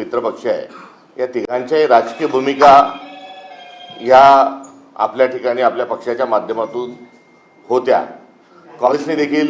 मित्रपक्ष आहे, या तिघांच्याही राजकीय भूमिका या आपल्या ठिकाणी आपल्या पक्षाच्या माध्यमातून होत्या. काँग्रेसने देखील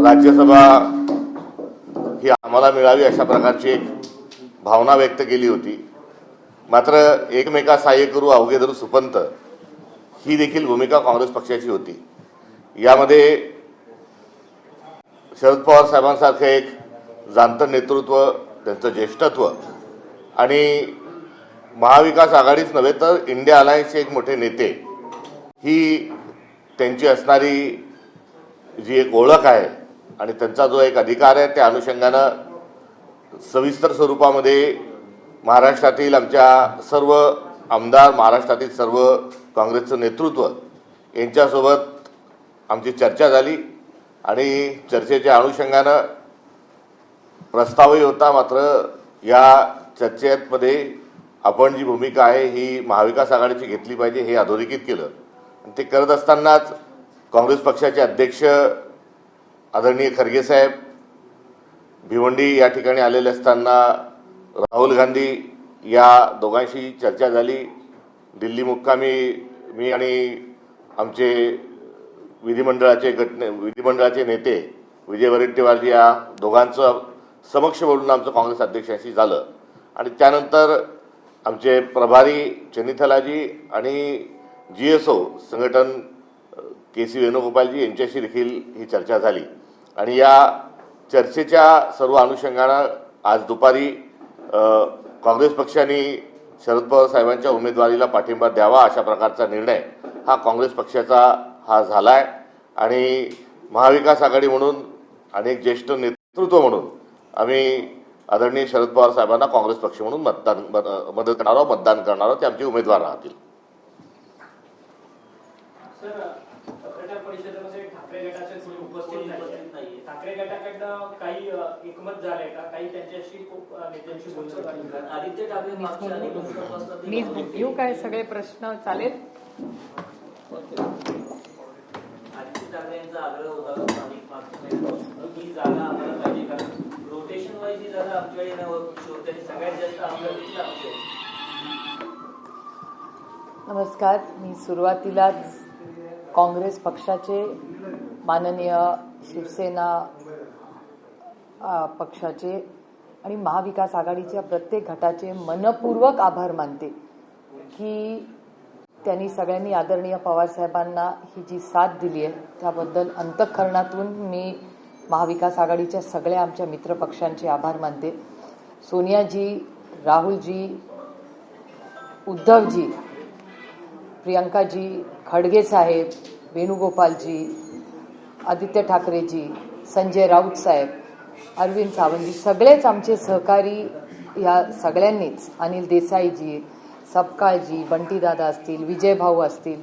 राज्यसभा ही आम्हाला मिळावी अशा प्रकारची एक भावना व्यक्त केली होती. मात्र एकमेका सहाय्य करू अवघे धरू सुपंत ही देखील भूमिका काँग्रेस पक्षाची होती. यामध्ये शरद पवार साहेबांसारखं एक जाणतं नेतृत्व, त्यांचं ज्येष्ठत्व आणि महाविकास आघाडीच नव्हे तर इंडिया अलायन्सचे एक मोठे नेते ही त्यांची असणारी जी एक ओळख आहे आणि त्यांचा जो एक अधिकार आहे, त्या अनुषंगानं सविस्तर स्वरूपामध्ये महाराष्ट्रातील आमच्या सर्व आमदार, महाराष्ट्रातील सर्व काँग्रेसचं नेतृत्व यांच्यासोबत आमची चर्चा झाली आणि चर्चेच्या अनुषंगानं प्रस्तावही होता. मात्र या चर्चेमध्ये आपण जी भूमिका आहे ही महाविकास आघाडीची घेतली पाहिजे हे अधोरेखित केलं. आणि ते करत असतानाच काँग्रेस पक्षाचे अध्यक्ष आदरणीय खरगे साहेब भिवंडी या ठिकाणी आलेले असताना राहुल गांधी या दोघांशी चर्चा झाली. दिल्ली मुक्कामी मी आणि आमचे विधिमंडळाचे नेते विजय वडेट्टीवारजी या दोघांचं समक्ष बोलून आमचं काँग्रेस अध्यक्षांशी झालं. आणि त्यानंतर आमचे प्रभारी चन्नीथलाजी आणि GSO संघटन KC वेणुगोपालजी यांच्याशी देखील ही चर्चा झाली. आणि या चर्चेच्या सर्व अनुषंगानं आज दुपारी काँग्रेस पक्षाने शरद पवार साहेबांच्या उमेदवारीला पाठिंबा द्यावा अशा प्रकारचा निर्णय हा काँग्रेस पक्षाचा हा झाला आहे. आणि महाविकास आघाडी म्हणून आणि एक ज्येष्ठ नेतृत्व म्हणून आम्ही आदरणीय शरद पवार साहेबांना काँग्रेस पक्ष म्हणून मदत करणार आहोत, मतदान करणार आहोत. ते आमचे उमेदवार राहतील. पत्रकार परिषदेमध्ये ठाकरे गटाचे कोणी उपस्थित नाही. ठाकरे गटाकडनं काही एकमत झालंय का? काही त्यांच्याशी खूप नेत्यांशी बोलणं झालं. आदित्य ठाकरे मागच्या अनेक वर्षांपासून मीच घेऊ काय सगळे प्रश्न चालेल? आदित्य ठाकरे यांचा आग्रह होता स्थानिक मागच्या ही जागा आम्हाला पाहिजे, कारण रोटेशन वाईज ही जागा आमच्याकडे नाही, सगळ्यात जास्त आमच्याकडे आमचे. नमस्कार. मी सुरुवातीलाच काँग्रेस पक्षाचे, माननीय शिवसेना पक्षाचे आणि महाविकास आघाडीच्या प्रत्येक गटाचे मनपूर्वक आभार मानते की त्यांनी सगळ्यांनी आदरणीय पवारसाहेबांना ही जी साथ दिली आहे त्याबद्दल अंतःकरणातून मी महाविकास आघाडीच्या सगळ्या आमच्या मित्रपक्षांचे आभार मानते. सोनियाजी, राहुलजी, उद्धवजी, प्रियंकाजी, खडगे साहेब, वेणुगोपालजी, आदित्य ठाकरेजी, संजय राऊत साहेब, अरविंद सावंतजी, सगळेच आमचे सहकारी या सगळ्यांनीच, अनिल देसाईजी, सपकाळजी, बंटीदादा असतील, विजय भाऊ असतील,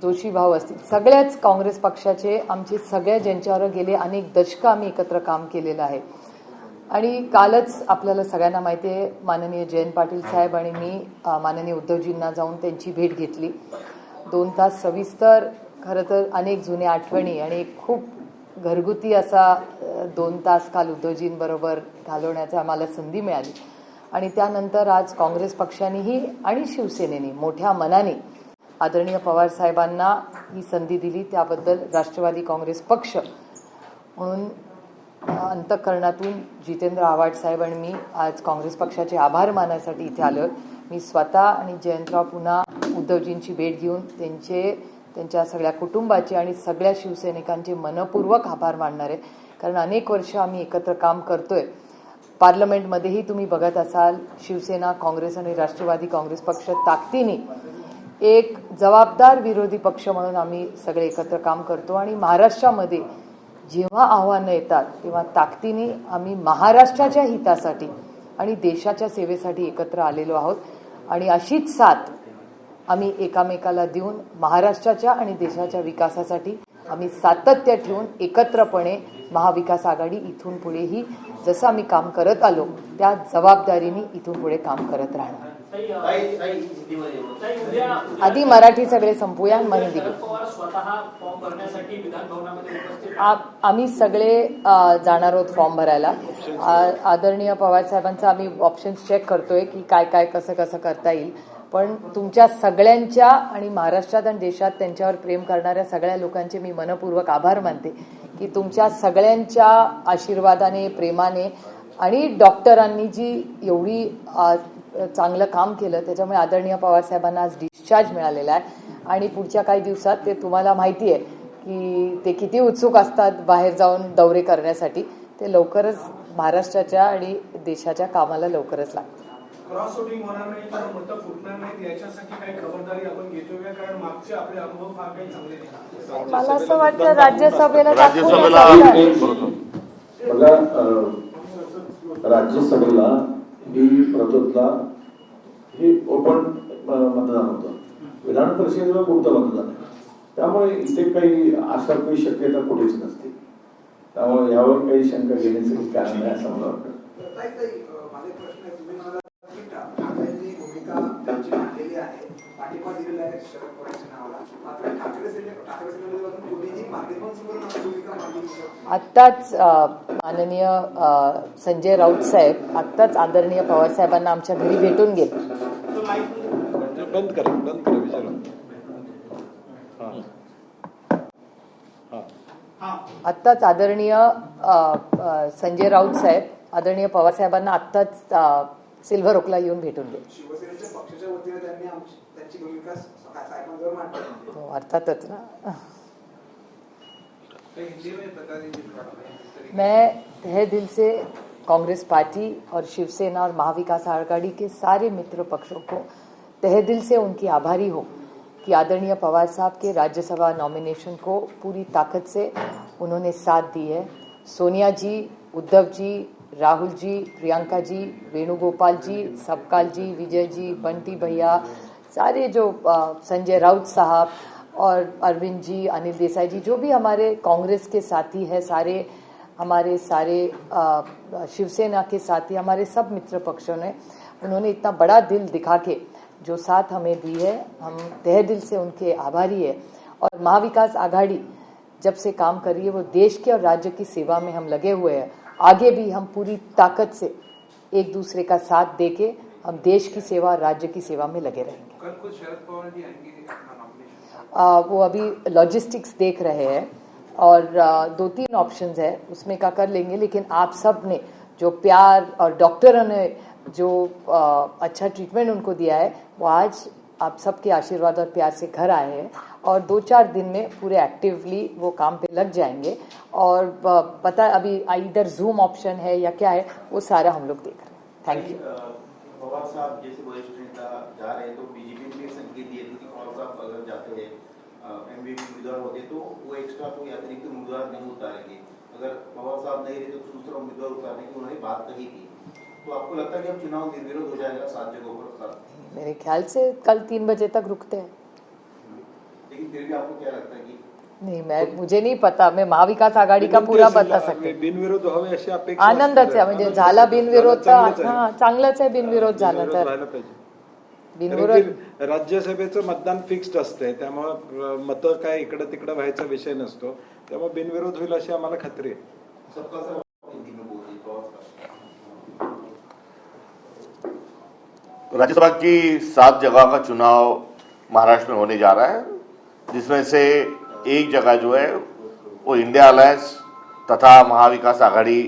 जोशी भाऊ असतील, सगळ्याच काँग्रेस पक्षाचे आमचे सगळ्या ज्यांच्यावर गेले अनेक दशकं आम्ही एकत्र काम केलेलं आहे. आणि कालच आपल्याला सगळ्यांना माहिती आहे माननीय जयंत पाटील साहेब आणि मी माननीय उद्धवजींना जाऊन त्यांची भेट घेतली. 2 तास सविस्तर, खरं तर अनेक जुन्या आठवणी आणि खूप घरगुती असा 2 तास काल उद्धवजींबरोबर घालवण्याची आम्हाला संधी मिळाली. आणि त्यानंतर आज काँग्रेस पक्षानेही आणि शिवसेनेने मोठ्या मनाने आदरणीय पवार साहेबांना ही संधी दिली, त्याबद्दल राष्ट्रवादी काँग्रेस पक्ष म्हणून अंतःकरणातून जितेंद्र आव्हाड साहेब आणि मी आज काँग्रेस पक्षाचे आभार मानण्यासाठी इथे आलो. मी स्वतः आणि जयंतराव पुन्हा उद्धवजींची भेट घेऊन त्यांच्या सगळ्या कुटुंबाचे आणि सगळ्या शिवसैनिकांचे मनपूर्वक आभार मानणार आहे. कारण अनेक वर्ष आम्ही एकत्र काम करतोय. पार्लमेंटमध्येही तुम्ही बघत असाल शिवसेना, काँग्रेस आणि राष्ट्रवादी काँग्रेस पक्ष ताकदीने एक जबाबदार विरोधी पक्ष म्हणून आम्ही सगळे एकत्र काम करतो. आणि महाराष्ट्रामध्ये जेव्हा आव्हानं येतात तेव्हा ताकदीने आम्ही महाराष्ट्राच्या हितासाठी आणि देशाच्या सेवेसाठी एकत्र आलेलो आहोत. आणि अशीच साथ आम्ही एकामेकाला देऊन महाराष्ट्राच्या आणि देशाच्या विकासासाठी आम्ही सातत्य ठेवून एकत्रपणे महाविकास आघाडी इथून पुढेही जसं आम्ही काम करत आलो त्या जबाबदारीने इथून पुढे काम करत राहणार. उद्या आधी मराठी सगळे संपूया मग हिंदी घेऊ. शरद पवार स्वतः फॉर्म भरण्यासाठी विधान भवनामध्ये उपस्थित आम्ही सगळे जाणार आहोत फॉर्म भरायला. आदरणीय पवार साहेबांचा आम्ही ऑप्शन्स चेक करतोय की काय काय कसं कसं करता येईल. पण तुमच्या सगळ्यांच्या आणि महाराष्ट्रात आणि देशात त्यांच्यावर प्रेम करणाऱ्या सगळ्या लोकांचे मी मनपूर्वक आभार मानते की तुमच्या सगळ्यांच्या आशीर्वादाने प्रेमाने आणि डॉक्टरांनी जी एवढी चांगलं काम केलं त्याच्यामुळे आदरणीय पवार साहेबांना आज डिस्चार्ज मिळालेला आहे. आणि पुढच्या काही दिवसात ते तुम्हाला माहिती आहे की ते किती उत्सुक असतात बाहेर जाऊन दौरे करण्यासाठी. ते लवकरच महाराष्ट्राच्या आणि देशाच्या कामाला लवकरच लागतात. क्रॉस वोटिंग होणार नाही किंवा मतं फुटणार नाहीत याच्यासाठी काही खबरदारी आपण घेतोय कारण मागचे आपले अनुभव फार काही चांगले नाही. मला असं वाटतं राज्यसभेला राज्यसभेला मला राज्यसभेला ही प्रतोदला हे ओपन मतदान होतं. विधान परिषदेला कोणतं मतदान आहे त्यामुळे इथे काही अशा काही शक्यता कुठेच नसते. त्यामुळे यावर काही शंका घेण्याचं काही कारण नाही असं मला वाटतं. आत्ताच माननीय संजय राऊत साहेब आत्ताच आदरणीय पवार साहेबांना आमच्या घरी भेटून गेले. बंद करा विचारा. आत्ताच आदरणीय संजय राऊत साहेब आदरणीय पवार साहेबांना आत्ताच सिल्व्हर ओकला येऊन भेटून गेले. शिवसेनेच्या पक्षाच्या वतीने त्यांनी त्यांची भूमिका साहेबांवर मांडली. हो, अर्थातच ना. मैं तहे दिल से कांग्रेस पार्टी और शिवसेना और महाविकास आघाड़ी के सारे मित्र पक्षों को तहे दिल से उनकी आभारी हूँ कि आदरणीय पवार साहब के राज्यसभा नॉमिनेशन को पूरी ताकत से उन्होंने साथ दी है. सोनिया जी, उद्धव जी, राहुल जी, प्रियंका जी, वेणुगोपाल जी, सबकाल जी, विजय जी, बंटी भैया, सारे जो संजय राउत साहब और अरविंद जी, अनिल देसाई जी, जो भी हमारे कांग्रेस के साथी है, सारे हमारे सारे शिवसेना के साथी, हमारे सब मित्र पक्षों ने उन्होंने इतना बड़ा दिल दिखा के जो साथ हमें दी है, हम तहे दिल से उनके आभारी है. और महाविकास आघाड़ी जब से काम कर रही है वो देश के और राज्य की सेवा में हम लगे हुए हैं. आगे भी हम पूरी ताकत से एक दूसरे का साथ देके हम देश की सेवा राज्य की सेवा में लगे रहेंगे. कल खुद शरद पवार जी आएंगे वो अभी लॉजिस्टिक्स देख रहे हैं और 2-3 ऑप्शंस है उसमें का कर लेंगे. लेकिन आप सब ने जो प्यार और डॉक्टरों ने जो अच्छा ट्रीटमेंट उनको दिया है वो आज आप सबके आशीर्वाद और प्यार से घर आए हैं और 2-4 दिन में पूरे एक्टिवली वो काम पे लग जाएंगे. और पता अभी इधर जूम ऑप्शन है या क्या है वो सारा हम लोग देख रहे हैं. Thank you. पवार साहब जैसे वरिष्ठ नेता जा रहे हैं तो बीजेपी ने संकेत दिए थे कि पवार साहब अगर जाते हैं एमवीपी उम्मीदवार होते तो वो एक्स्ट्रा कोई अतिरिक्त उम्मीदवार नहीं उतारेंगे. अगर पवार साहब नहीं रहे तो दूसरा उम्मीदवार उतारने की उन्होंने बात कही थी. तो आपको लगता है कि अब चुनाव निर्विरोध हो जाएगा 7 जगहों पर? मेरे ख्याल से कल 3 बजे तक रुकते हैं. लेकिन फिर भी आपको क्या लगता है कि नहीं, मुझे नहीं पता. मैं महाविकास आघाडी का पूरा बता सकते. बिनविरोध व्हावे अशी अपेक्षा आनंदच आहे. म्हणजे झाला बिनविरोध तर चांगलंच आहे. बिनविरोध झाला तर व्हायला पाहिजे. बिनविरोध राज्यसभेचं मतदान फिक्स्ड असतंय त्यामुळे मतं काय इकडे तिकडे व्हायचा विषय नसतो. त्यामुळे बिनविरोध होईल अशी आम्हाला खात्री आहे. सबका सब हिंदी में बोलिए पवार साहब. राज्यसभा की 7 जगह का चुनाव महाराष्ट्र में होने जा रहा है, जिसमें से एक जगह जो है वो इंडिया अलायंस तथा महाविकास आघाड़ी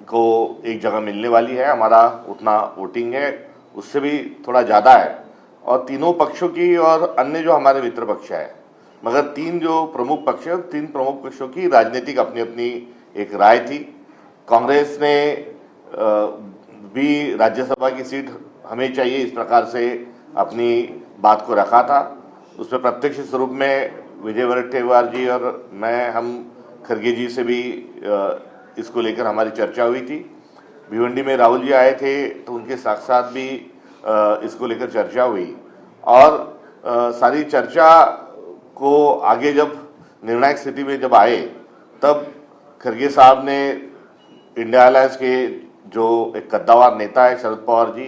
को एक जगह मिलने वाली है. हमारा उतना वोटिंग है उससे भी थोड़ा ज़्यादा है. और तीनों पक्षों की और अन्य जो हमारे मित्र पक्ष है, मगर 3 जो प्रमुख पक्ष है 3 प्रमुख पक्षों की राजनीतिक अपनी अपनी एक राय थी. कांग्रेस ने भी राज्यसभा की सीट हमें चाहिए इस प्रकार से अपनी बात को रखा था. उसमें प्रत्यक्ष स्वरूप में विजय वडेट्टीवार जी और हम खरगे जी से भी इसको लेकर हमारी चर्चा हुई थी. भिवंडी में राहुल जी आए थे तो उनके साथ साथ भी इसको लेकर चर्चा हुई. और सारी चर्चा को आगे जब निर्णायक स्थिति में जब आए तब खरगे साहब ने इंडिया अलायंस के जो एक कद्दावर नेता है शरद पवार जी,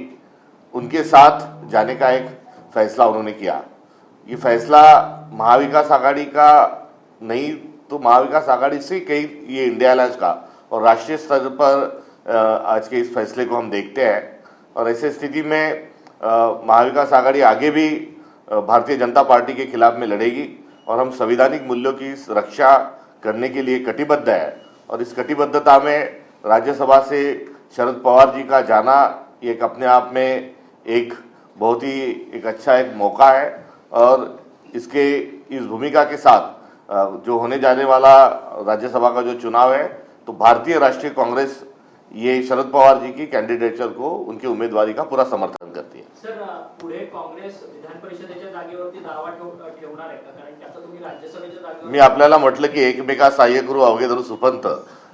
उनके साथ जाने का एक फैसला उन्होंने किया। ये फैसला महाविकास आघाड़ी का नहीं तो महाविकास आघाड़ी से कई ये इंडिया अलायंस का और राष्ट्रीय स्तर पर आज के इस फैसले को हम देखते हैं। और ऐसे स्थिति में महाविकास आघाड़ी आगे भी भारतीय जनता पार्टी के खिलाफ में लड़ेगी और हम संवैधानिक मूल्यों की रक्षा करने के लिए कटिबद्ध है। और इस कटिबद्धता में राज्यसभा से शरद पवार जी का जाना एक अपने आप में एक बहुत ही एक अच्छा एक मौका है। और इसके इस भूमिका के साथ जो होने जाने वाला राज्यसभा का जो चुनाव है तो भारतीय राष्ट्रीय कांग्रेस ये शरद पवार जी की कैंडिडेचर को उनकी उमेदवारी का पूरा समर्थन करती है। सर पुढे काँग्रेस विधान परिषदेच्या जागेवरती दावा ठेवणार आहे का? कारण की आता तुम्ही राज्यसभेच्या जागेवर मी आपल्याला म्हटलं की एकमेका सहाय्य करू अवघे धरू सुपंथ,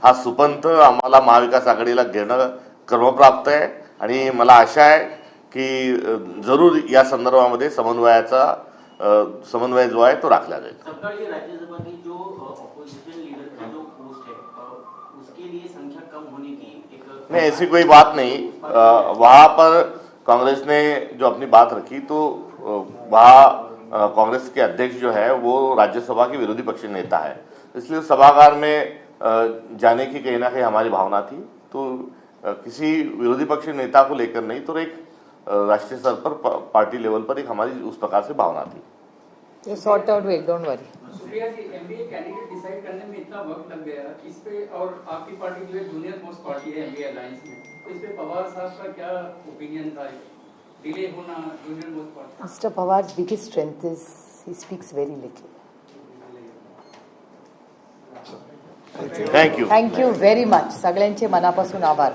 हा सुपंथ आम्हाला महाविकास आघाडीला घेणं क्रमप्राप्त आहे आणि मला आशा आहे की जरूर या संदर्भामध्ये समन्वय जो आहे तो राखला जाईल। सत्ताईस राज्यसभा की जो ऑपोजिशन लीडर का जो पोस्ट है उसके लिए संख्या कम होने की एक नहीं, ऐसी कोई बात नहीं। वहाँ पर कांग्रेस ने जो अपनी बात रखी तो वहाँ कांग्रेस के अध्यक्ष जो है वो राज्यसभा के विरोधी पक्ष नेता है, इसलिए सभागार में जाने की कहीं ना कहीं हमारी भावना थी। तो किसी विरोधी पक्ष नेता को लेकर नहीं तो एक राष्ट्रीय स्तर पर पार्टी लेवल पर एक हमारी उस प्रकार से भावना थी। Sort out will, don't worry. Supriya ji, MBA candidate decide करने में इतना वक्त लग गया इस पे, और आपकी पार्टी जो है जूनियर मोस्ट पार्टी है एमबीए अलायंस में, तो इस पे पवार साहब का क्या ओपिनियन था? डिले होना junior most party. Mr. Pawar's biggest strength is he speaks very little. Thank you. Thank you very much. सगळ्यांचे मनापासून आभार.